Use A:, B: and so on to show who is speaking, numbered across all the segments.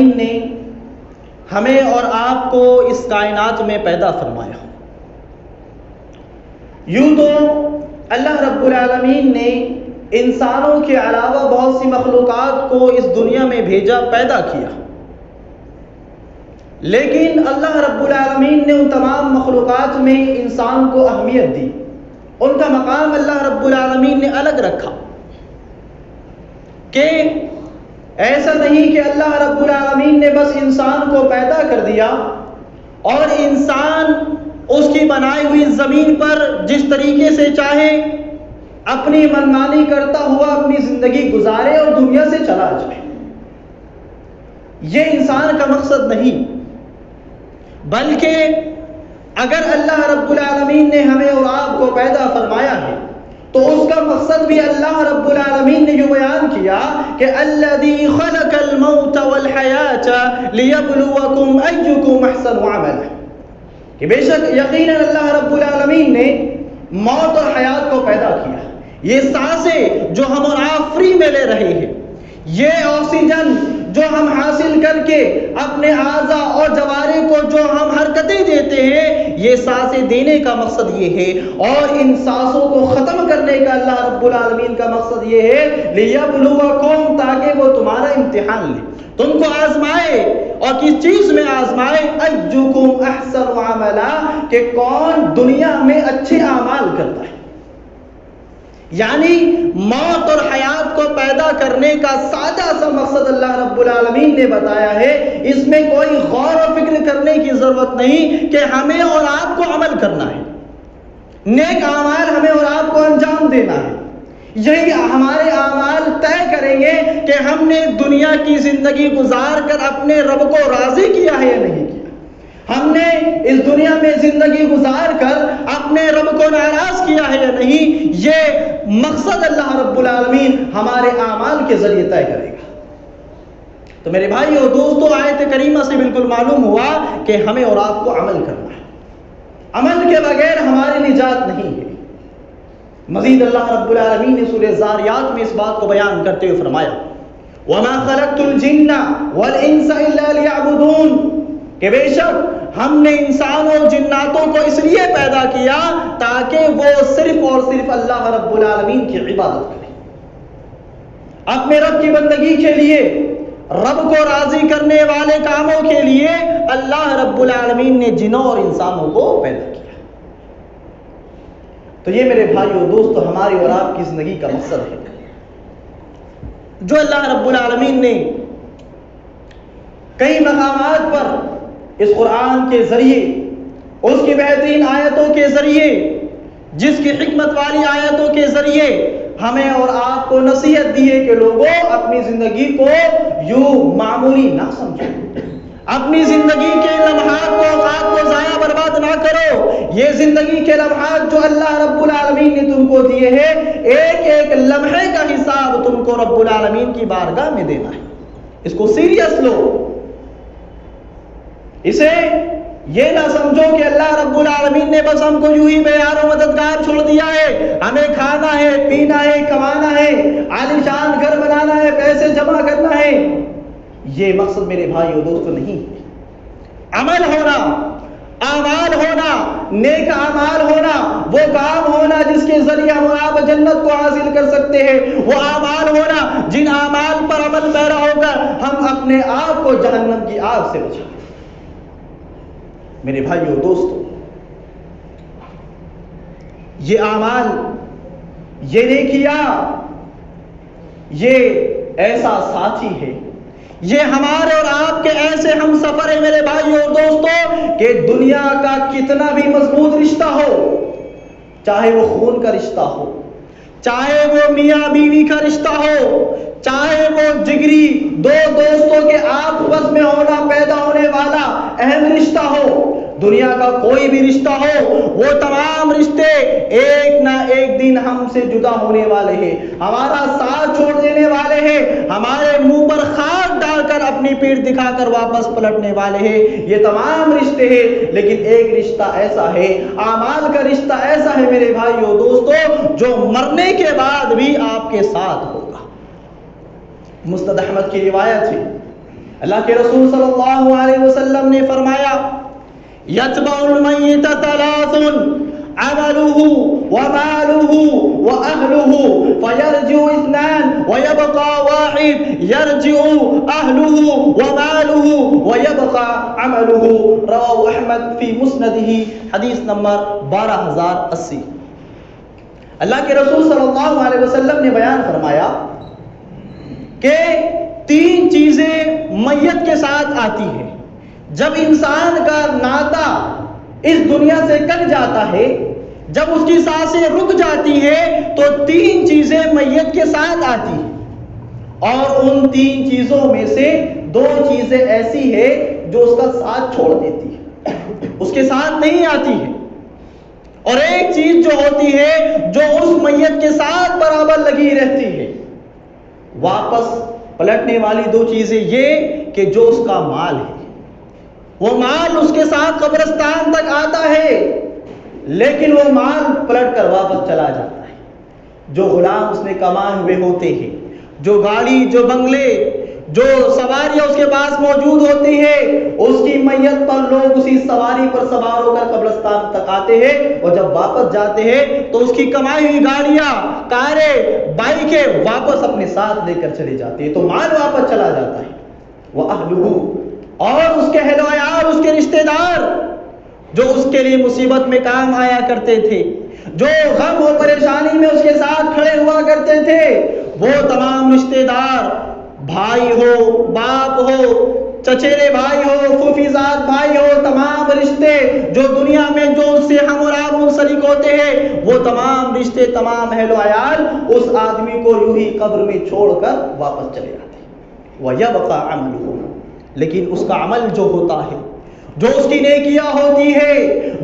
A: العالمین نے ہمیں اور آپ کو اس کائنات میں پیدا فرمایا. یوں تو اللہ رب العالمین نے انسانوں کے علاوہ بہت سی مخلوقات کو اس دنیا میں بھیجا، پیدا کیا، لیکن اللہ رب العالمین نے ان تمام مخلوقات میں انسان کو اہمیت دی. ان کا مقام اللہ رب العالمین نے الگ رکھا کہ ایسا نہیں کہ اللہ رب العالمین نے بس انسان کو پیدا کر دیا اور انسان اس کی بنائی ہوئی زمین پر جس طریقے سے چاہے اپنی منمانی کرتا ہوا اپنی زندگی گزارے اور دنیا سے چلا جائے. یہ انسان کا مقصد نہیں، بلکہ اگر اللہ رب العالمین نے ہمیں اور آپ کو پیدا فرمایا ہے تو اس کا مقصد بھی اللہ رب العالمین نے جو بیان کیا کہ الذی خلق الموت والحیات لیبلوکم ایکم احسن عملا، کہ بے شک یقیناً اللہ رب العالمین نے موت اور حیات کو پیدا کیا. یہ سانسیں جو ہم اور آپ فری میں لے رہے ہیں، یہ آکسیجن جو ہم حاصل کر کے اپنے اعضاء اور جوارح کو جو ہم حرکتیں دیتے ہیں، یہ سانسیں دینے کا مقصد یہ ہے، اور ان سانسوں کو ختم کرنے کا اللہ رب العالمین کا مقصد یہ ہے لیبلوکم، تاکہ وہ تمہارا امتحان لے، تم کو آزمائے. اور کس چیز میں آزمائے؟ ایکم احسن عملا، کہ کون دنیا میں اچھے اعمال کرتا ہے. یعنی موت اور حیات کو پیدا کرنے کا سادہ سا مقصد اللہ رب العالمین نے بتایا ہے. اس میں کوئی غور و فکر کرنے کی ضرورت نہیں کہ ہمیں اور آپ کو عمل کرنا ہے، نیک اعمال ہمیں اور آپ کو انجام دینا ہے. یہی ہمارے اعمال طے کریں گے کہ ہم نے دنیا کی زندگی گزار کر اپنے رب کو راضی کیا ہے یا نہیں کیا. ہم نے اس دنیا میں زندگی گزار کر اپنے رب کو ناراض کیا ہے یا نہیں. یہ مقصد اللہ رب العالمین ہمارے اعمال کے ذریعے طے کرے گا. تو میرے بھائی اور دوستو، آیت کریمہ سے بالکل معلوم ہوا کہ ہمیں اور آپ کو عمل کرنا ہے. عمل کے بغیر ہماری نجات نہیں ہے. مزید اللہ رب العالمین نے سورہ زاریات میں اس بات کو بیان کرتے ہوئے فرمایا وَمَا خَلَقْتُ الْجِنَّ وَالْإِنسَ إِلَّا لِيَعْبُدُونَ، کہ بے شک ہم نے انسانوں اور جناتوں کو اس لیے پیدا کیا تاکہ وہ صرف اور صرف اللہ رب العالمین کی عبادت کریں. اپنے رب کی بندگی کے لیے، رب کو راضی کرنے والے کاموں کے لیے اللہ رب العالمین نے جنوں اور انسانوں کو پیدا کیا. تو یہ میرے بھائی اور دوستو ہماری اور آپ کی زندگی کا مقصد ہے جو اللہ رب العالمین نے کئی مقامات پر اس قرآن کے ذریعے، اس کی بہترین آیتوں کے ذریعے، جس کی حکمت والی آیتوں کے ذریعے ہمیں اور آپ کو نصیحت دی ہے کہ لوگوں اپنی زندگی کو یوں معمولی نہ سمجھو، اپنی زندگی کے لمحات کو، اوقات کو ضائع برباد نہ کرو. یہ زندگی کے لمحات جو اللہ رب العالمین نے تم کو دیے ہیں، ایک ایک لمحے کا حساب تم کو رب العالمین کی بارگاہ میں دینا ہے. اس کو سیریس لو. اسے یہ نہ سمجھو کہ اللہ رب العالمین نے بس ہم کو یوں ہی بے یار و مددگار چھوڑ دیا ہے، ہمیں کھانا ہے، پینا ہے، کمانا ہے، عالیشان گھر بنانا ہے، پیسے جمع کرنا ہے. یہ مقصد میرے بھائی اور دوستو نہیں. عمل ہونا، اعمال ہونا، نیک اعمال ہونا، وہ کام ہونا جس کے ذریعے ہم آپ جنت کو حاصل کر سکتے ہیں، وہ اعمال ہونا جن اعمال پر عمل پیرا ہو کر ہم اپنے آپ کو جہنم کی آگ سے بچائیں. میرے بھائی اور دوستو، یہ اعمال، یہ نیکیاں، یہ ایسا ساتھی ہے، یہ ہمارے اور آپ کے ایسے ہم سفر ہیں میرے بھائی اور دوستو کہ دنیا کا کتنا بھی مضبوط رشتہ ہو، چاہے وہ خون کا رشتہ ہو، چاہے وہ میاں بیوی کا رشتہ ہو، چاہے وہ جگری دو دوستوں کے آپس میں ہونا پیدا ہونے والا اہم رشتہ ہو، دنیا کا کوئی بھی رشتہ ہو، وہ تمام رشتے ایک نہ ایک دن ہم سے جدا ہونے والے ہیں، ہمارا ساتھ چھوڑ دینے والے ہیں، ہمارے منہ پر خاک ڈال کر اپنی پیٹھ دکھا کر واپس پلٹنے والے ہیں. یہ تمام رشتے ہیں، لیکن ایک رشتہ ایسا ہے، اعمال کا رشتہ ایسا ہے میرے بھائی اور دوستو جو مرنے کے بعد بھی آپ کے ساتھ ہوگا. مستد احمد کی روایت ہے اللہ کے رسول صلی اللہ علیہ وسلم نے فرمایا یتبع المیت ثلاث عمله وماله وأهله فيرجع اثنان ويبقى واحد يرجع أهله وماله ويبقى عمله رواه احمد فی مسنده حدیث نمبر 12080۔ اللہ کے رسول صلی اللہ علیہ وسلم نے بیان فرمایا کہ 3 چیزیں میت کے ساتھ آتی ہیں۔ جب انسان کا ناطا اس دنیا سے کٹ جاتا ہے، جب اس کی سانسیں رک جاتی ہیں، تو 3 چیزیں میت کے ساتھ آتی ہیں، اور ان 3 چیزوں میں سے 2 چیزیں ایسی ہیں جو اس کا ساتھ چھوڑ دیتی ہے، اس کے ساتھ نہیں آتی ہے، اور ایک چیز جو ہوتی ہے جو اس میت کے ساتھ برابر لگی رہتی ہے۔ واپس پلٹنے والی 2 چیزیں یہ کہ جو اس کا مال ہے، وہ مال اس کے ساتھ قبرستان تک آتا ہے، لیکن وہ مال پلٹ کر واپس چلا جاتا ہے۔ جو غلام اس نے کمائے ہوئے ہوتے ہیں، جو گاڑی، جو بنگلے، جو سواریاں اس کے پاس موجود ہوتی ہے، اس کی میت پر لوگ اسی سواری پر سوار ہو کر قبرستان تک آتے ہیں، اور جب واپس جاتے ہیں تو اس کی کمائی ہوئی گاڑیاں، کاریں، بائکیں واپس اپنے ساتھ لے کر چلے جاتے ہیں، تو مال واپس چلا جاتا ہے۔ وَأَهْلُهُ، اور اس کے اہل و عیال، اس کے رشتہ دار جو اس کے لیے مصیبت میں کام آیا کرتے تھے، جو غم و پریشانی میں اس کے ساتھ کھڑے ہوا کرتے تھے، وہ تمام رشتہ دار، بھائی ہو، باپ ہو، چچیرے بھائی ہو، پھوپھیزاد بھائی ہو، تمام رشتے جو دنیا میں جو اس سے ہم اور آپ منسلک ہوتے ہیں، وہ تمام رشتے، تمام اہل و عیال اس آدمی کو یوں ہی قبر میں چھوڑ کر واپس چلے جاتے ہیں۔ وَيَبْقَى عَمَلُهُ، لیکن اس کا عمل جو ہوتا ہے، جو اس کی نیکیاں ہوتی ہے،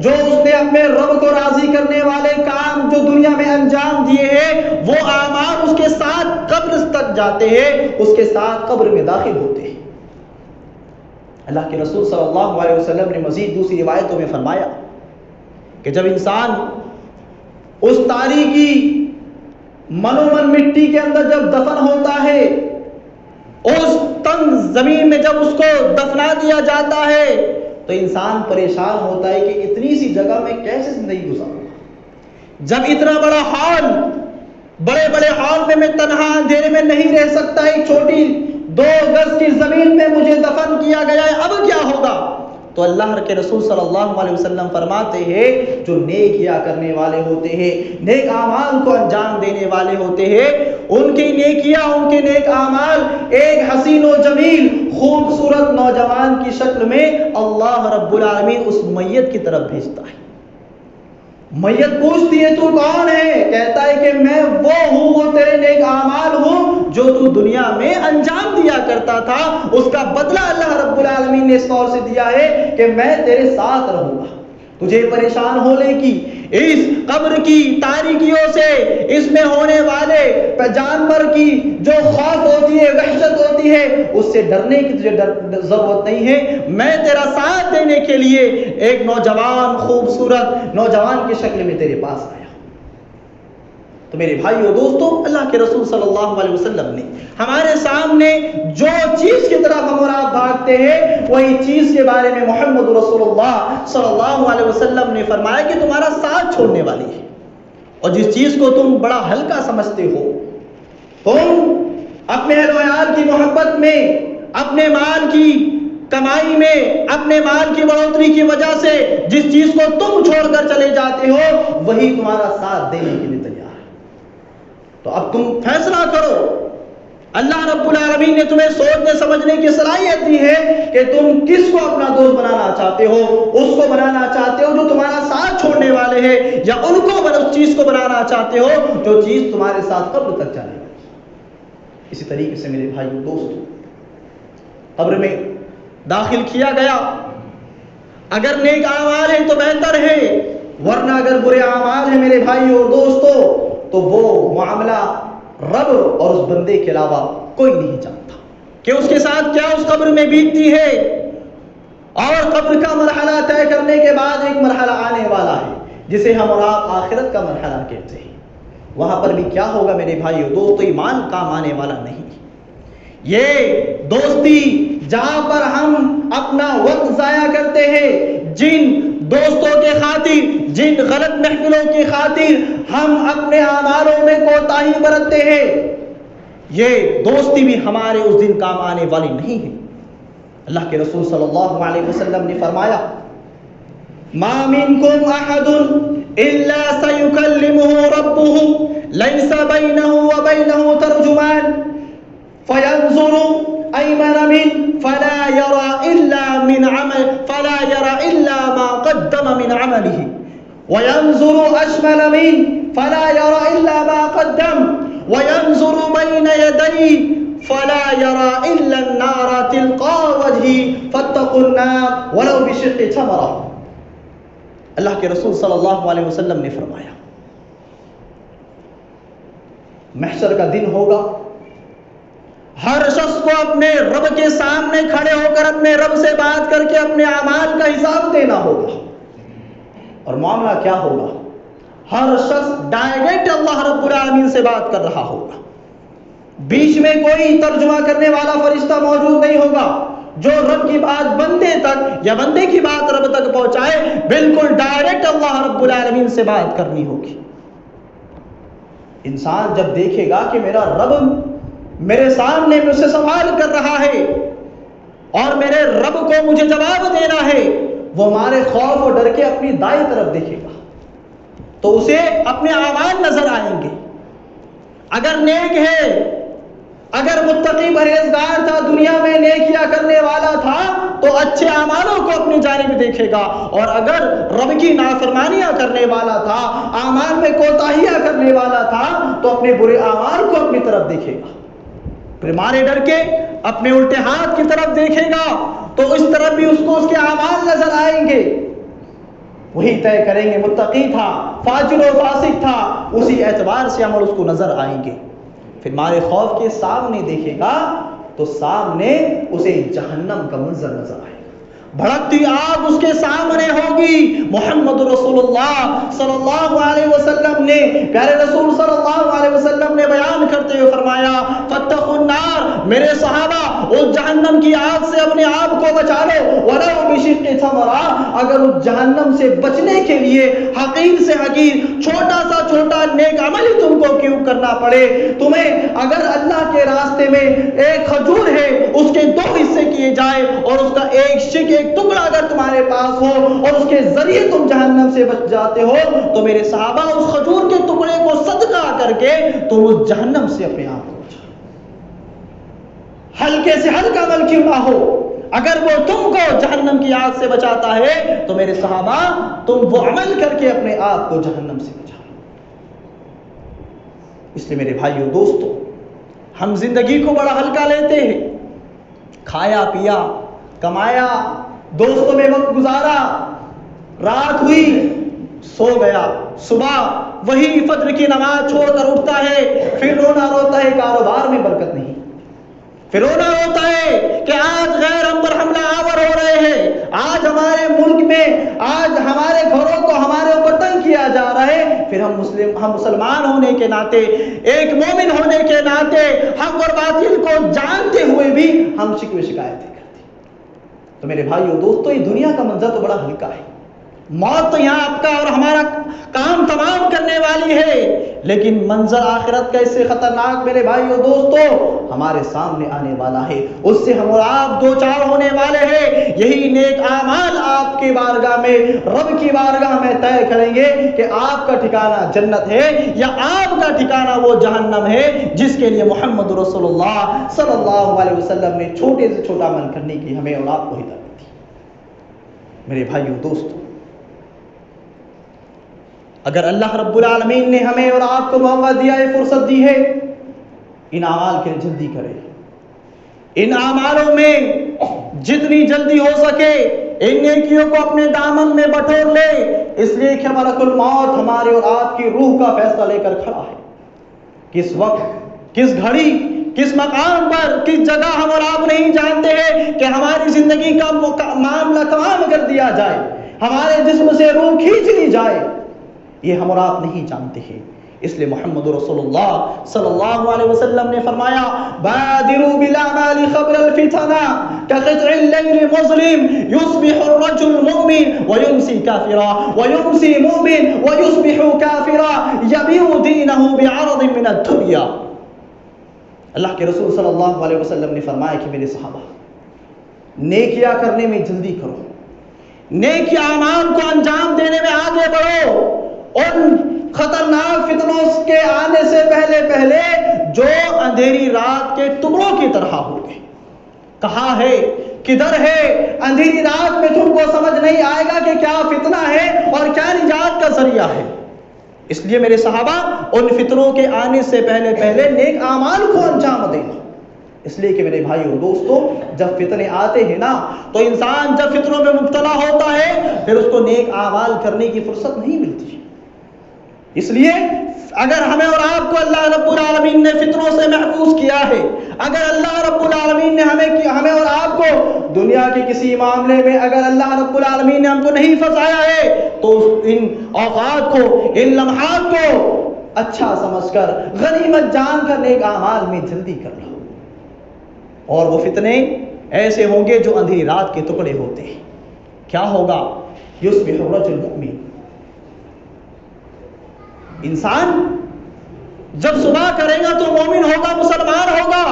A: جو اس نے اپنے رب کو راضی کرنے والے کام جو دنیا میں انجام دیے ہیں، وہ اعمال اس کے ساتھ قبر تک جاتے ہیں، اس کے ساتھ قبر میں داخل ہوتے ہیں۔ اللہ کے رسول صلی اللہ علیہ وسلم نے مزید دوسری روایتوں میں فرمایا کہ جب انسان اس تاریکی منومن مٹی کے اندر جب دفن ہوتا ہے، اس تنگ زمین میں جب اس کو دفنا دیا جاتا ہے، تو انسان پریشان ہوتا ہے کہ اتنی سی جگہ میں کیسے زندگی گزاروں، جب اتنا بڑا ہال، بڑے بڑے ہال میں تنہا اندھیرے میں نہیں رہ سکتا، ایک چھوٹی 2 گز کی زمین میں مجھے دفن کیا گیا ہے، اب کیا ہوگا؟ تو اللہ کے رسول صلی اللہ علیہ وسلم فرماتے ہیں جو نیکیاں کرنے والے ہوتے ہیں، نیک اعمال کو انجام دینے والے ہوتے ہیں، ان کی نیکیاں، ان کے نیک اعمال ایک حسین و جمیل خوبصورت نوجوان کی شکل میں اللہ رب العالمین اس میت کی طرف بھیجتا ہے۔ میت پوچھتی ہے تو کون ہے؟ کہتا ہے کہ میں وہ ہوں، وہ تیرے نیک اعمال ہوں جو تو دنیا میں انجام دیا کرتا تھا، اس کا بدلہ اللہ رب العالمین نے اس طور سے دیا ہے کہ میں تیرے ساتھ رہوں گا۔ تجھے پریشان ہونے کی، اس قبر کی تاریکیوں سے، اس میں ہونے والے جانور کی جو خوف ہوتی ہے، وحشت ہوتی ہے، اس سے ڈرنے کی تجھے ضرورت نہیں ہے، میں تیرا ساتھ دینے کے لیے ایک نوجوان، خوبصورت نوجوان کی شکل میں تیرے پاس آیا۔ تو میرے بھائیو دوستو، اللہ کے رسول صلی اللہ علیہ وسلم نے ہمارے سامنے جو چیز کی طرف ہم اور آپ بھاگتے ہیں، وہی چیز کے بارے میں محمد رسول اللہ صلی اللہ علیہ وسلم نے فرمایا کہ تمہارا ساتھ چھوڑنے والی ہے، اور جس چیز کو تم بڑا ہلکا سمجھتے ہو، تم اپنے اہل و عیال کی محبت میں، اپنے مال کی کمائی میں، اپنے مال کی بڑھوتری کی وجہ سے جس چیز کو تم چھوڑ کر چلے جاتے ہو، وہی تمہارا ساتھ دینے کے لیے تیار ہے۔ تو اب تم فیصلہ کرو، اللہ رب العالمین نے تمہیں سوچنے سمجھنے کی صلاحیت دی ہے کہ تم کس کو اپنا دوست بنانا چاہتے ہو، اس کو بنانا چاہتے ہو جو تمہارا ساتھ چھوڑنے والے ہیں، یا ان کو اس چیز کو بنانا چاہتے ہو جو چیز تمہارے ساتھ قبر تک جانے والی ہے۔ اسی طریقے سے میرے بھائیو دوستو، قبر میں داخل کیا گیا، اگر نیک اعمال ہیں تو بہتر ہے، ورنہ اگر برے اعمال ہیں میرے بھائیو اور دوستو، تو وہ معاملہ رب اور اس بندے کے علاوہ کوئی نہیں جانتا کہ اس کے ساتھ کیا اس قبر میں بیتتی ہے۔ اور قبر کا مرحلہ طے کرنے کے بعد ایک مرحلہ آنے والا ہے جسے ہم اور آپ آخرت کا مرحلہ کہتے ہیں۔ وہاں پر بھی کیا ہوگا میرے بھائیو دوستو، ایمان کام آنے والا نہیں۔ یہ دوستی جہاں پر ہم اپنا وقت ضائع کرتے ہیں، جن دوستوں کے خاطر، جن غلط محفلوں کی خاطر ہم اپنے اعمالوں میں کوتاہی برتتے ہیں، یہ دوستی بھی ہمارے اس دن کام آنے والی نہیں ہے۔ اللہ کے رسول صلی اللہ علیہ وسلم نے فرمایا، ما منکم احد الا سیکلمہ ربہ لیس بینہ وبینہ ترجمان فینظر ایمن من فلا یرى الا ما قدم من عمله وینظر اشمل من فلا يرى الا ما قدم وینظر بین یدیہ فلا يرى الا النار تلقاء وجهه فاتقوا النار ولو بشق تمرہ۔ اللہ کے رسول صلی اللہ علیہ وسلم نے فرمایا، محشر کا دن ہوگا، ہر شخص کو اپنے رب کے سامنے کھڑے ہو کر اپنے رب سے بات کر کے اپنے اعمال کا حساب دینا ہوگا۔ اور معاملہ کیا ہوگا؟ ہر شخص ڈائریکٹ اللہ رب العالمین سے بات کر رہا ہوگا، بیچ میں کوئی ترجمہ کرنے والا فرشتہ موجود نہیں ہوگا جو رب کی بات بندے تک یا بندے کی بات رب تک پہنچائے۔ بالکل ڈائریکٹ اللہ رب العالمین سے بات کرنی ہوگی۔ انسان جب دیکھے گا کہ میرا رب میرے سامنے مجھ سے سوال کر رہا ہے اور میرے رب کو مجھے جواب دینا ہے، وہ ہمارے خوف اور ڈر کے اپنی دائیں طرف دیکھے گا تو اسے اپنے اعمال نظر آئیں گے۔ اگر نیک ہے، اگر متقی پرہیزگار تھا، دنیا میں نیکیاں کرنے والا تھا تو اچھے اعمالوں کو اپنی جانب دیکھے گا، اور اگر رب کی نافرمانیاں کرنے والا تھا، اعمال میں کوتاہیاں کرنے والا تھا تو اپنے برے اعمال کو اپنی طرف دیکھے گا، پھر مارے ڈر کے اپنے الٹے ہاتھ کی طرف دیکھے گا تو اس طرف بھی اس کو اس کے اعمال نظر آئیں گے۔ وہی طے کریں گے متقی تھا، فاجر و فاسق تھا، اسی اعتبار سے عمل اس کو نظر آئیں گے۔ پھر مارے خوف کے سامنے دیکھے گا تو سامنے اسے جہنم کا منظر نظر آئے گا، بھڑکتی آگ اس کے سامنے ہوگی۔ محمد رسول اللہ صلی اللہ علیہ وسلم نے، پیارے رسول صلی اللہ علیہ وسلم نے بیان کرتے ہوئے فرمایا، فاتقوا النار، میرے صحابہ اس جہنم کی آگ سے اپنے آپ کو بچا لو، ولو بشق تمرہ، اگر اس جہنم سے بچنے کے لیے حقیر سے حقیر چھوٹا سا چھوٹا نیک عمل ہی تم کو کیوں کرنا پڑے، تمہیں اگر اللہ کے راستے میں ایک کھجور ہے اس کے 2 حصے کیے جائے اور اس کا ایک شق ایک ٹکڑا اگر تمہارے پاس ہو اور اس کے ذریعے تم جہنم سے بچ جاتے ہو تو میرے صحابہ اس کھجور کے ٹکڑے کو صدقہ کر کے تم اس جہنم سے اپنے آپ کو بچاؤ۔ ہلکے سے ہلکا عمل کیوں نہ ہو، اگر وہ تم کو جہنم کی آگ سے بچاتا ہے تو میرے صحابہ تم وہ عمل کر کے اپنے آپ کو جہنم سے بچاؤ۔ اس لیے میرے بھائیو دوستو، ہم زندگی کو بڑا ہلکا لیتے ہیں، کھایا پیا، کمایا، دوستوں میں وقت گزارا، رات ہوئی سو گیا، صبح وہی فجر کی نماز چھوڑ کر اٹھتا ہے، پھر رونا روتا ہے کاروبار میں برکت نہیں، پھر رونا روتا ہے کہ آج غیر ہم پر حملہ آور ہو رہے ہیں، آج ہمارے ملک میں، آج ہمارے گھروں کو ہمارے اوپر تنگ کیا جا رہا ہے، پھر ہم مسلمان ہونے کے ناطے، ایک مومن ہونے کے ناطے، حق اور باطل کو جانتے ہوئے بھی ہم شکوے شکایتیں کرتے ہیں۔ تو میرے بھائیو دوستو، یہ دنیا کا منظر تو بڑا ہلکا ہے، موت تو یہاں آپ کا اور ہمارا کام تمام کرنے والی ہے، لیکن منظر آخرت کا اس سے خطرناک میرے بھائیو دوستو ہمارے سامنے آنے والا ہے، اس سے ہم اور آپ دو چار ہونے والے ہیں۔ یہی نیک اعمال آپ کی بارگاہ میں، رب کی بارگاہ میں طے کریں گے کہ آپ کا ٹھکانہ جنت ہے یا آپ کا ٹھکانہ وہ جہنم ہے جس کے لیے محمد رسول اللہ صلی اللہ علیہ وسلم نے چھوٹے سے چھوٹا عمل کرنے کی ہمیں اور آپ کو ہدایت دی۔ میرے بھائیو دوستو، اگر اللہ رب العالمین نے ہمیں اور آپ کو موقع دیا ہے، فرصت دی ہے، ان اعمال کے لیے جلدی کریں، ان اعمالوں میں جتنی جلدی ہو سکے ان نیکیوں کو اپنے دامن میں بٹور لے، اس لیے کہ ملک الموت ہمارے اور آپ کی روح کا فیصلہ لے کر کھڑا ہے۔ کس وقت، کس گھڑی، کس مقام پر، کس جگہ ہم اور آپ نہیں جانتے ہیں کہ ہماری زندگی کا معاملہ تمام کر دیا جائے، ہمارے جسم سے روح کھینچ لی جائے، یہ ہم اور آپ نہیں جانتے ہیں۔ اس لیے محمد رسول اللہ صلی اللہ علیہ وسلم نے فرمایا بادروا بالاعمال قبل الفتن كقطع الليل مظلم يصبح الرجل مؤمن ويمسي كافرا ويمسي مؤمن ويصبح كافرا يبيع دينه بعرض من الدنيا. اللہ کے رسول صلی اللہ علیہ وسلم نے فرمایا کہ میرے صحابہ نیکیاں کرنے میں جلدی کرو، نیک اعمال کو انجام دینے میں آگے بڑھو، ان خطرناک فتنوں کے آنے سے پہلے پہلے جو اندھیری رات کے ٹکڑوں کی طرح ہو گئے. کہاں ہے، کدھر ہے؟ اندھیری رات میں تم کو سمجھ نہیں آئے گا کہ کیا فتنہ ہے اور کیا نجات کا ذریعہ ہے. اس لیے میرے صحابہ ان فتنوں کے آنے سے پہلے پہلے نیک اعمال کو انجام دینا. اس لیے کہ میرے بھائیو دوستو، جب فتنے آتے ہیں نا تو انسان جب فتنوں میں مبتلا ہوتا ہے پھر اس کو نیک اعمال کرنے کی فرصت نہیں ملتی. اس لیے اگر ہمیں اور آپ کو اللہ رب العالمین نے فتنوں سے محفوظ کیا ہے، اگر اللہ رب العالمین نے ہمیں اور آپ کو دنیا کے کسی معاملے میں اگر اللہ رب العالمین نے ہم کو نہیں پھنسایا ہے تو ان اوقات کو، ان لمحات کو اچھا سمجھ کر، غنیمت جان کر نیک اعمال میں جلدی کر لو. اور وہ فتنے ایسے ہوں گے جو اندھیری رات کے ٹکڑے ہوتے ہیں. کیا ہوگا؟ یصبح الرجل مؤمن، انسان جب صبح کرے گا تو مومن ہوگا، مسلمان ہوگا،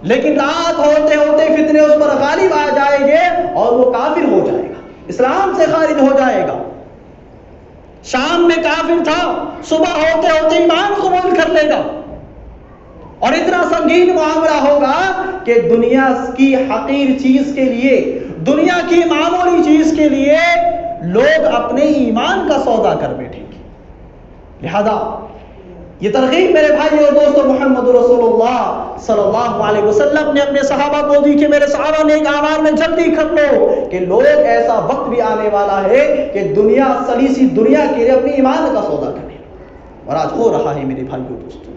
A: لیکن رات ہوتے ہوتے فتنے اس پر غالب آ جائیں گے اور وہ کافر ہو جائے گا، اسلام سے خارج ہو جائے گا. شام میں کافر تھا، صبح ہوتے ہوتے ایمان قبول کر لے گا. اور اتنا سنگین معاملہ ہوگا کہ دنیا کی حقیر چیز کے لیے، دنیا کی معمولی چیز کے لیے لوگ اپنے ایمان کا سودا کر بیٹھیں گے. لہذا یہ ترغیب میرے بھائی اور دوستو محمد رسول اللہ صلی اللہ علیہ وسلم نے اپنے صحابہ کو دی کہ میرے صحابہ نیک اعمال میں جلدی کر لو، کہ لوگ ایسا وقت بھی آنے والا ہے کہ دنیا سلیسی دنیا کے لیے اپنی ایمان کا سودا کرے. اور آج ہو رہا ہے میرے بھائی اور دوستو،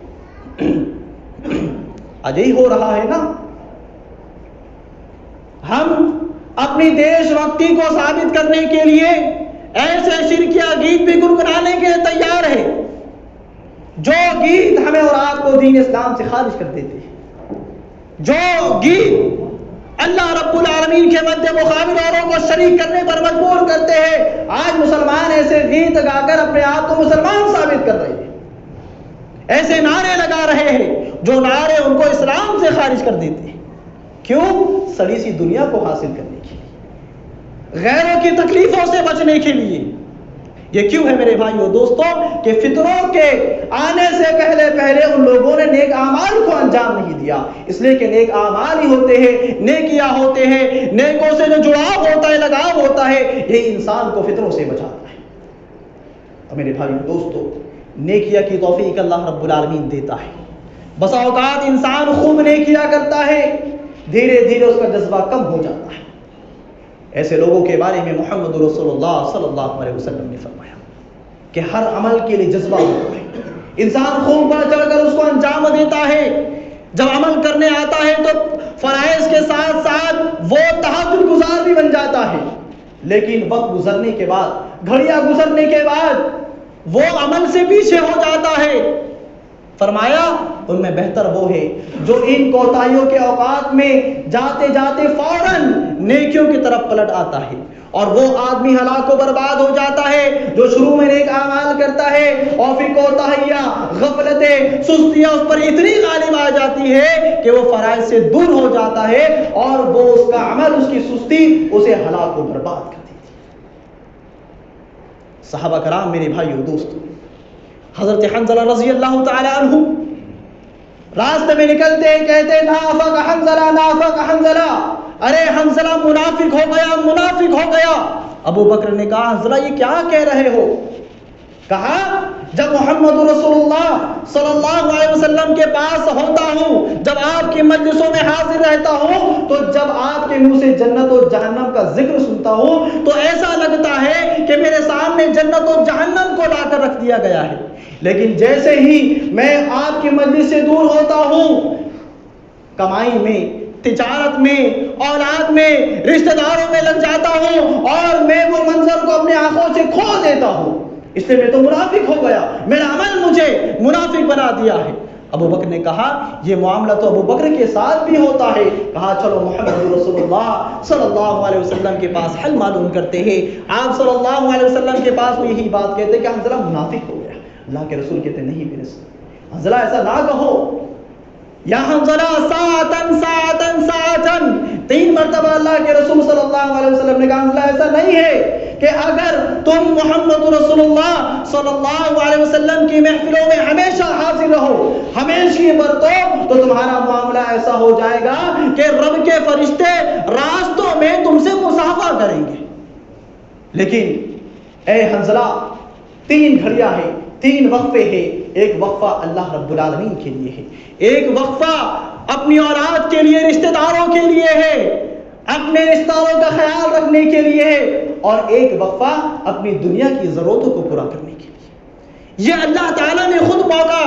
A: آج یہی ہو رہا ہے نا. ہم اپنی دیش بھکتی کو ثابت کرنے کے لیے ایسے شرکیہ گیت بھی گنگنانے کے لیے تیار ہے جو گیت ہمیں اور آپ کو دین اسلام سے خارج کر دیتے ہیں، جو گیت اللہ رب العالمین کے مد مقابل اوروں کو شریک کرنے پر مجبور کرتے ہیں. آج مسلمان ایسے گیت گا کر اپنے آپ کو مسلمان ثابت کر رہے ہیں، ایسے نعرے لگا رہے ہیں جو نعرے ان کو اسلام سے خارج کر دیتے ہیں. کیوں؟ سلیسی دنیا کو حاصل کرنے کے لیے، غیروں کی تکلیفوں سے بچنے کے لیے. یہ کیوں ہے میرے بھائیو دوستو کہ فتنوں کے آنے سے پہلے پہلے ان لوگوں نے نیک اعمال کو انجام نہیں دیا. اس لیے کہ نیک اعمال ہی ہوتے ہیں، نیکیاں ہوتے ہیں، نیکوں سے جو جڑاؤ ہوتا ہے، لگاؤ ہوتا ہے، یہی انسان کو فتنوں سے بچاتا ہے. اور میرے بھائیو دوستو نیکیاں کی توفیق اللہ رب العالمین دیتا ہے. بسا اوقات انسان خوب نیکیاں کرتا ہے، دھیرے دھیرے اس کا جذبہ کم ہو جاتا ہے. ایسے لوگوں کے بارے میں محمد رسول اللہ صلی اللہ علیہ وسلم نے فرمایا کہ ہر عمل کے لیے جذبہ ہوتا ہے، انسان خوب بڑھ چڑھ کر اس کو انجام دیتا ہے. جب عمل کرنے آتا ہے تو فرائض کے ساتھ ساتھ وہ تہجد گزار بھی بن جاتا ہے، لیکن وقت گزرنے کے بعد، گھڑیاں گزرنے کے بعد وہ عمل سے پیچھے ہو جاتا ہے. فرمایا ان میں بہتر وہ ہے جو ان کوتاہیوں کے اوقات میں جاتے جاتے فوراً نیکیوں کی طرف پلٹ آتا ہے. اور وہ آدمی ہلاک و برباد ہو جاتا ہے جو شروع میں نیک اعمال کرتا ہے اور پھر کوتاہیاں، غفلتیں، سستیاں اس پر اتنی غالب آ جاتی ہے کہ وہ فرائض سے دور ہو جاتا ہے اور وہ اس کا عمل، اس کی سستی اسے ہلاک و برباد کر دیتی ہے. صحابہ کرام میرے بھائیو دوستو، حضرت حنظلہ رضی اللہ تعالی عنہ راستے میں نکلتے کہتے نافق حنظلہ، نافق حنظلہ، ارے حنظلہ منافق ہو گیا، منافق ہو گیا. ابو بکر نے کہا حنظلہ یہ کیا کہہ رہے ہو؟ کہا جب محمد رسول اللہ صلی اللہ علیہ وسلم کے پاس ہوتا ہوں، جب آپ کی مجلسوں میں حاضر رہتا ہوں، تو جب آپ کے منہ سے جنت و جہنم کا ذکر سنتا ہوں تو ایسا لگتا ہے کہ میرے سامنے جنت و جہنم کو لا کر رکھ دیا گیا ہے. لیکن جیسے ہی میں آپ کی مجلس سے دور ہوتا ہوں، کمائی میں، تجارت میں، اولاد میں، رشتہ داروں میں لگ جاتا ہوں اور میں وہ منظر کو اپنی آنکھوں سے کھو دیتا ہوں. اس لیے میں تو منافق ہو گیا، میرا عمل مجھے منافق بنا دیا ہے۔ ابو بکر نے کہا یہ معاملہ تو ابو بکر کے ساتھ بھی ہوتا ہے۔ کہا چلو محمد رسول اللہ صلی اللہ علیہ وسلم کے پاس حل معلوم کرتے ہیں۔ آپ صلی اللہ علیہ وسلم کے پاس وہ یہی بات کہتے کہ حنظلہ منافق ہو گیا۔ اللہ کے رسول کہتے نہیں میرے حنظلہ ایسا نہ کہو، یا حنظلہ ساعتن ساعتن ساعتن، 3 مرتبہ اللہ کے رسول صلی اللہ علیہ وسلم نے کہا حنظلہ ایسا نہیں ہے کہ اگر تم محمد رسول اللہ صلی اللہ علیہ وسلم کی محفلوں میں ہمیشہ حاضر رہو، ہمیشہ برتو، تو تمہارا معاملہ ایسا ہو جائے گا کہ رب کے فرشتے راستوں میں تم سے مصافحہ کریں گے۔ لیکن اے حنظلہ 3 گھڑیاں ہیں، 3 وقفے ہیں۔ ایک وقفہ اللہ رب العالمین کے لیے ہے، ایک وقفہ اپنی اولاد کے لیے، رشتہ داروں کے لیے ہے، اپنے رشتہ داروں کا خیال رکھنے کے لیے ہے، اور ایک وقفہ اپنی دنیا کی ضرورتوں کو پورا کرنے کے لیے۔ یہ اللہ تعالیٰ نے خود موقع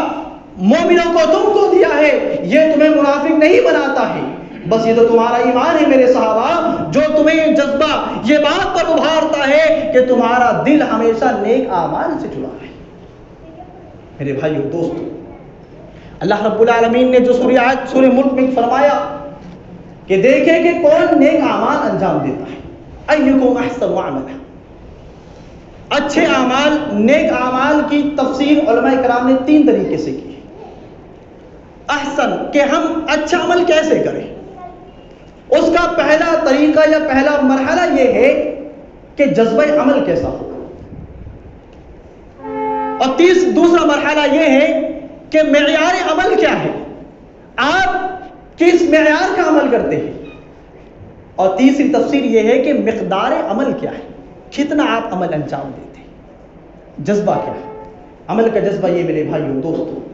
A: مومنوں کو تم کو دیا ہے، یہ تمہیں منافق نہیں بناتا ہے، بس یہ تو تمہارا ایمان ہے میرے صحابہ جو تمہیں جذبہ یہ بات پر ابھارتا ہے کہ تمہارا دل ہمیشہ نیک اعمال سے جڑا ہے۔ میرے بھائیو دوستو، اللہ رب العالمین نے جو سورہ ملک میں فرمایا کہ دیکھیں کہ کون نیک اعمال انجام دیتا ہے، ایکم احسن عملا۔ اچھے اعمال، نیک اعمال کی تفسیر علماء کرام نے 3 طریقے سے کی ہے۔ احسن کہ ہم اچھا عمل کیسے کریں، اس کا پہلا طریقہ یا پہلا مرحلہ یہ ہے کہ جذبہ عمل کیسا ہو، اور دوسرا مرحلہ یہ ہے کہ معیار عمل کیا ہے، آپ کس معیار کا عمل کرتے ہیں، اور تیسری تفسیر یہ ہے کہ مقدار عمل کیا ہے، کتنا آپ عمل انجام دیتے ہیں، جذبہ کیا ہے۔ عمل کا جذبہ یہ میرے بھائیوں دوستوں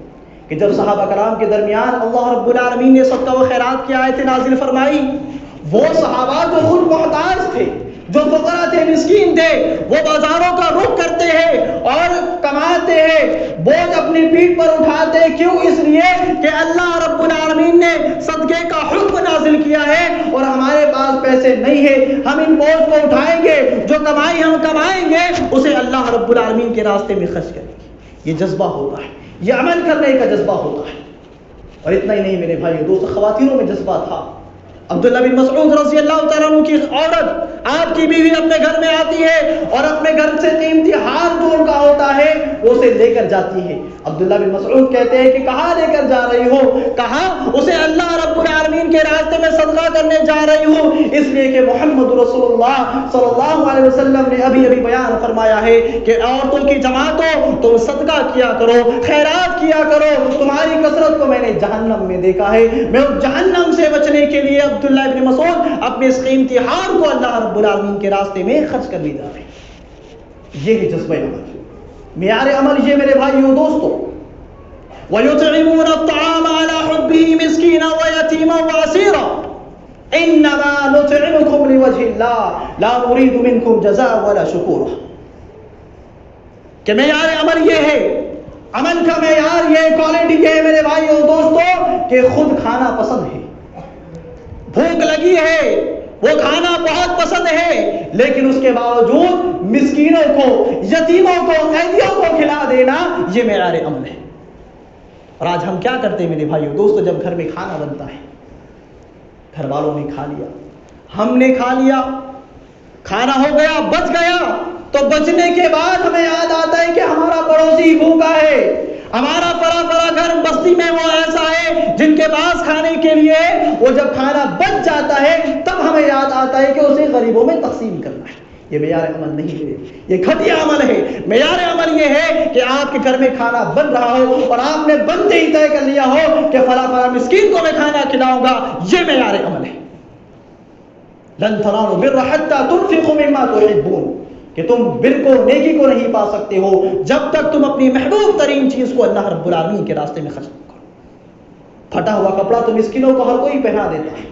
A: کہ جب صحابہ کرام کے درمیان اللہ رب العالمین نے صدقہ و خیرات کی آیتیں نازل فرمائی، وہ صحابہ جو خود محتاج تھے، جو فقراء تھے، مسکین تھے، وہ بازاروں کا رخ کرتے ہیں اور کماتے ہیں، بوجھ اپنی پیٹھ پر اٹھاتے، کیوں؟ اس لیے کہ اللہ رب العالمین نے صدقے کا حکم نازل کیا ہے اور ہمارے پاس پیسے نہیں ہیں، ہم ان بوجھ کو اٹھائیں گے، جو کمائی ہم کمائیں گے اسے اللہ رب العالمین کے راستے میں خرچ کریں گے۔ یہ جذبہ ہوتا ہے، یہ عمل کرنے کا جذبہ ہوتا ہے۔ اور اتنا ہی نہیں میرے بھائیو دوستو، خواتینوں میں جذبہ تھا۔ عبداللہ بن مسعود رضی اللہ تعالیٰ عنہ کی عورت، آپ کی بیوی اپنے گھر میں آتی ہے اور اپنے گھر سے قیمتی ہار جو ان کا ہوتا ہے وہ اسے لے کر جاتی ہے۔ عبداللہ بن مسعود کہتے ہیں کہ کہاں لے کر جا رہی ہو؟ کہا اسے اللہ رب العالمین کے راستے میں صدقہ کرنے جا رہی ہوں، اس لیے کہ محمد رسول اللہ صلی اللہ علیہ وسلم نے ابھی بیان فرمایا ہے کہ عورتوں کی جماعتوں تم صدقہ کیا کرو، خیرات کیا کرو، تمہاری کثرت کو میں نے جہنم میں دیکھا ہے۔ میں اس جہنم سے بچنے کے لیے عبداللہ ابن مسعود اپنے اس قیمتی ہار کو اللہ رب العالمین کے راستے میں خرچ کرنے جا رہے ہیں۔ یہ ہے جذبہ عمل، معیار عمل یہ میرے بھائیوں دوستو۔ وَيُطْعِمُونَ الطَّعَامَ عَلَى حُبِّهِ مِسْكِينًا وَيَتِيمًا وَأَسِيرًا إِنَّمَا نُطْعِمُكُمْ لِوَجْهِ اللَّهِ لَا نُرِيدُ مِنْكُمْ جَزَاءً وَلَا شُكُورًا۔ کہ معیار عمل یہ ہے، عمل کا معیار یہ کوالٹی یہ ہے میرے بھائیوں دوستو کہ خود کھانا پسند ہے، بھوک لگی ہے، وہ کھانا بہت پسند ہے، لیکن اس کے باوجود مسکینوں کو، یتیموں کو، قیدیوں کو کھلا دینا یہ معیار عمل ہے۔ اور آج ہم کیا کرتے ہیں میرے بھائیوں دوستو، جب گھر میں کھانا بنتا ہے، گھر والوں نے کھا لیا، ہم نے کھا لیا، کھانا ہو گیا، بچ گیا، تو بچنے کے بعد ہمیں یاد آتا ہے کہ ہمارا پڑوسی بھوکا ہے، ہمارا پرا گھر بستی میں وہ ایسا ہے جن کے پاس کھانے کے لیے، وہ جب کھانا بچ جاتا ہے تب ہمیں یاد آتا ہے کہ اسے غریبوں میں تقسیم کرنا ہے۔ یہ معیار عمل نہیں ہے، یہ گھٹیا عمل ہے۔ معیار عمل یہ ہے کہ آپ کے گھر میں کھانا بن رہا ہو اور آپ نے بنتے ہی طے کر لیا ہو کہ فلاں مسکین کو میں کھانا کھلاؤں گا، یہ معیار عمل ہے۔ لن تنالوا البر حتى تنفقوا مما تحبون، کہ تم بر کو، نیکی کو نہیں پا سکتے ہو جب تک تم اپنی محبوب ترین چیز کو اللہ رب العالمین کے راستے میں خرچ نہ کرو۔ پھٹا ہوا کپڑا تو مسکینوں کو ہر کوئی پہنا دیتا ہے،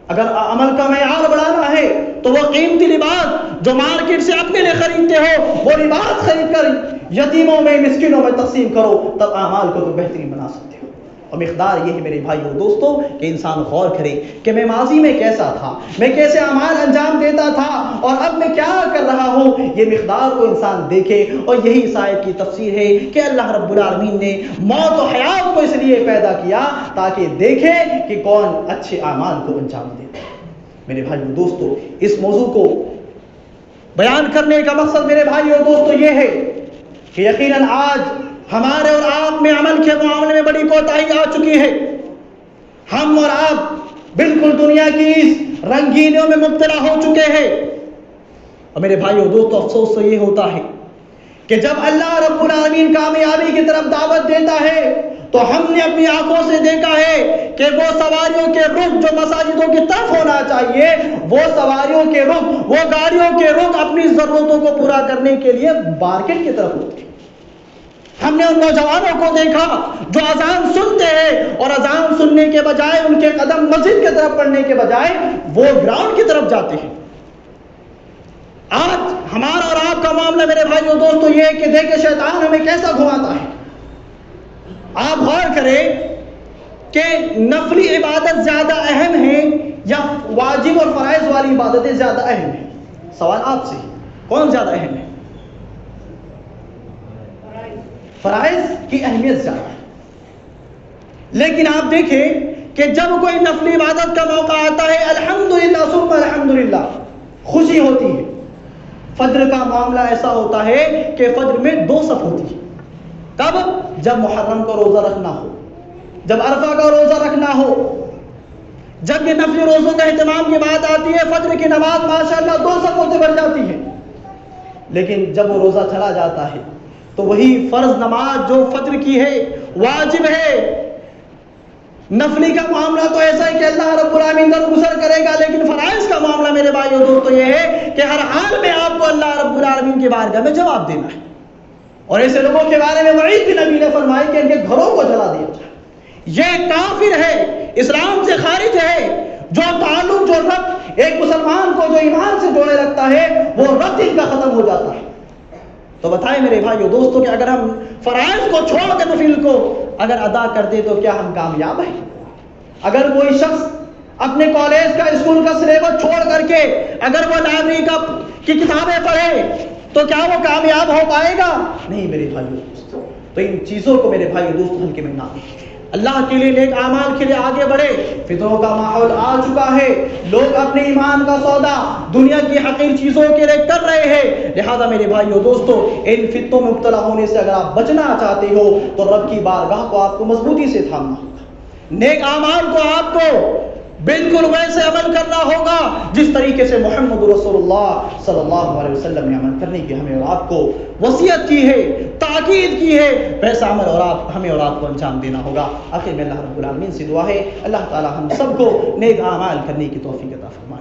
A: اگر عمل کا معیار بڑھانا ہے تو وہ قیمتی لباس جو مارکیٹ سے اپنے لیے خریدتے ہو وہ لباس خرید کر یتیموں میں، مسکینوں میں تقسیم کرو، تب اعمال کو تو بہترین بنا سکتے ہو۔ اور مقدار یہ ہے میرے بھائیوں دوستوں کہ انسان غور کرے کہ میں ماضی میں کیسا تھا، میں کیسے اعمال انجام دیتا تھا اور اب میں کیا کر رہا ہوں، یہ مقدار کو انسان دیکھے۔ اور یہی اس آیت کی تفسیر ہے کہ اللہ رب العالمین نے موت و حیات کو اس لیے پیدا کیا تاکہ دیکھے کہ کون اچھے اعمال کو انجام دیتا ہے۔ میرے بھائیوں دوستوں، اس موضوع کو بیان کرنے کا مقصد میرے بھائیوں دوستوں یہ ہے کہ یقیناً آج ہمارے اور آپ میں عمل کے معاملے میں بڑی کوتاہی آ چکی ہے۔ ہم اور آپ بالکل دنیا کی اس رنگینیوں میں مبتلا ہو چکے ہیں۔ اور میرے بھائیوں دوستوں، افسوس تو یہ ہوتا ہے کہ جب اللہ رب العالمین کامیابی کی طرف دعوت دیتا ہے تو ہم نے اپنی آنکھوں سے دیکھا ہے کہ وہ سواریوں کے رخ جو مساجدوں کی طرف ہونا چاہیے، وہ سواریوں کے رخ، وہ گاڑیوں کے رخ اپنی ضرورتوں کو پورا کرنے کے لیے مارکیٹ کی طرف ہوتے ہیں۔ ہم نے ان نوجوانوں کو دیکھا جو اذان سنتے ہیں اور اذان سننے کے بجائے ان کے قدم مسجد کی طرف پڑنے کے بجائے وہ گراؤنڈ کی طرف جاتے ہیں۔ آج ہمارا اور آپ کا معاملہ میرے بھائیوں دوستوں یہ ہے کہ دیکھیں شیطان ہمیں کیسا گھماتا ہے۔ آپ غور کریں کہ نفلی عبادت زیادہ اہم ہے یا واجب اور فرائض والی عبادتیں زیادہ اہم ہیں؟ سوال آپ سے، کون زیادہ اہم ہے؟ فرائض کی اہمیت زیادہ ہے، لیکن آپ دیکھیں کہ جب کوئی نفلی عبادت کا موقع آتا ہے الحمدللہ ثم الحمدللہ خوشی ہوتی ہے۔ فجر کا معاملہ ایسا ہوتا ہے کہ فجر میں 2 صف ہوتی ہے۔ کب؟ جب محرم کا روزہ رکھنا ہو، جب عرفہ کا روزہ رکھنا ہو، جب یہ نفلی روزوں کا اہتمام کی بات آتی ہے فجر کی نماز ماشاءاللہ 2 صفوں سے بڑھ جاتی ہے۔ لیکن جب وہ روزہ چلا جاتا ہے تو وہی فرض نماز جو فجر کی ہے واجب ہے۔ نفلی کا معاملہ تو ایسا ہے کہ اللہ رب العالمین درگزر کرے گا، لیکن فرائض کا معاملہ میرے بھائیوں دوستوں یہ ہے کہ ہر حال میں آپ کو اللہ رب العالمین کی بارگاہ میں جواب دینا ہے۔ اور ایسے لوگوں کے بارے میں وعید بھی نبی نے فرمائی کہ ان کے گھروں کو جلا دیا جائے۔ یہ کافر ہے، اسلام سے خارج ہے۔ جو تعلق، جو ربط ایک مسلمان کو جو ایمان سے جوڑے رکھتا ہے وہ ربط ان کا ختم ہو جاتا ہے۔ تو بتائیں میرے بھائیوں دوستوں کہ اگر ہم فرائض کو چھوڑ کر نفل کو اگر ادا کرتے تو کیا ہم کامیاب ہیں؟ اگر کوئی شخص اپنے کالج کا، اسکول کا سلیبس چھوڑ کر کے اگر وہ لائبریری کی کتابیں پڑھے تو کیا وہ کامیاب ہو پائے گا؟ نہیں میرے بھائیوں دوستوں۔ تو ان چیزوں کو میرے بھائیوں دوستوں ہلکے میں نہ لیں۔ اللہ کے لیے، نیک اعمال کے لیے آگے بڑھے۔ فتنوں کا ماحول آ چکا ہے، لوگ اپنے ایمان کا سودا دنیا کی حقیر چیزوں کے لیے کر رہے ہیں۔ لہذا میرے بھائیوں دوستوں، ان فتنوں میں مبتلا ہونے سے اگر آپ بچنا چاہتے ہو تو رب کی بارگاہ کو آپ کو مضبوطی سے تھامنا ہوگا۔ نیک اعمال کو آپ کو بالکل ویسے عمل کرنا ہوگا جس طریقے سے محمد رسول اللہ صلی اللہ علیہ وسلم نے عمل کرنے کی ہمیں اور آپ کو وصیت کی ہے، تاکید کی ہے، ویسا عمل اور آپ ہمیں اور آپ کو انجام دینا ہوگا۔ آخر میں اللہ رب العالمین سے دعا ہے اللہ تعالی ہم سب کو نیک اعمال کرنے کی توفیق عطا فرمائے۔